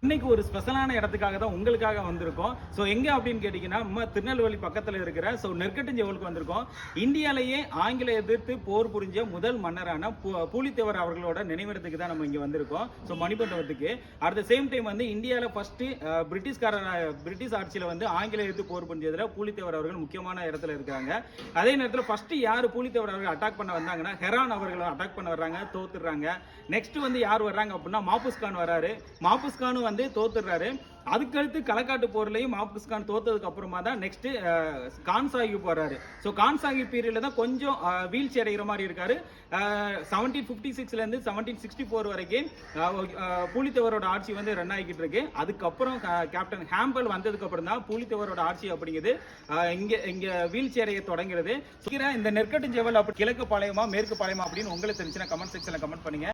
இன்னைக்கு ஒரு ஸ்பெஷலான இடத்துக்காக தான் உங்களுக்காக வந்திருக்கோம். ஸோ எங்க அப்படின்னு கேட்டீங்கன்னா, நம்ம திருநெல்வேலி பக்கத்துல இருக்கிற நெற்கட்டுஞ்செவலுக்கு வந்திருக்கோம். இந்தியாலேயே ஆங்கில எதிர்த்து போர் புரிஞ்ச முதல் மன்னரான பூலித்தேவர் அவர்களோட நினைவிடத்துக்கு தான் நம்ம இங்க வந்திருக்கோம். ஸோ மணிமண்டபத்துக்கு. அட் த சேம் டைம் வந்து இந்தியாவில் ஃபர்ஸ்ட் பிரிட்டிஷ் ஆட்சியில் வந்து ஆங்கில எதிர்த்து போர் புரிஞ்சதுல பூலித்தேவர் அவர்கள் முக்கியமான இடத்துல இருக்காங்க. அதே நேரத்தில் ஃபர்ஸ்ட் யார் பூலித்தேவர் அவர்கள் அட்டாக் பண்ண வந்தாங்கன்னா, ஹெரான் அவர்களை அட்டாக் பண்ண வர்றாங்க, தோத்துடுறாங்க. நெக்ஸ்ட் வந்து யார் வர்றாங்க அப்படின்னா, மாபுஸ் கான் வராரு. மாபுஸ் கானும் வந்து தோத்துடுறாரு. அதுக்கடுத்து களக்காட்டு போர்லையும் மாபுஸ் கான் தோத்ததுக்கு அப்புறமா தான் நெக்ஸ்ட் கான் சாஹிப் வர்றாரு. ஸோ கான் சாஹிப் பீரியட்ல தான் கொஞ்சம் வீழ்ச்சி அடைகிற மாதிரி இருக்காரு. 1756 இருந்து 1764 வரைக்கும் பூலித்தேவரோட ஆட்சி வந்து ரன் ஆகிக்கிட்டு இருக்கு. அதுக்கப்புறம் கேப்டன் ஹேம்பல் வந்ததுக்கு அப்புறம் தான் பூலித்தேவரோட ஆட்சி அப்படிங்கிறது இங்க வீழ்ச்சி அடைய தொடங்குறது. இந்த நெற்கட்டுஞ்செவல் அப்படி கிழக்கு பாளையமா மேற்கு பாளையமா அப்படின்னு உங்களுக்கு தெரிஞ்சுன்னா கமெண்ட் செக்ஷன்ல கமெண்ட் பண்ணுங்க.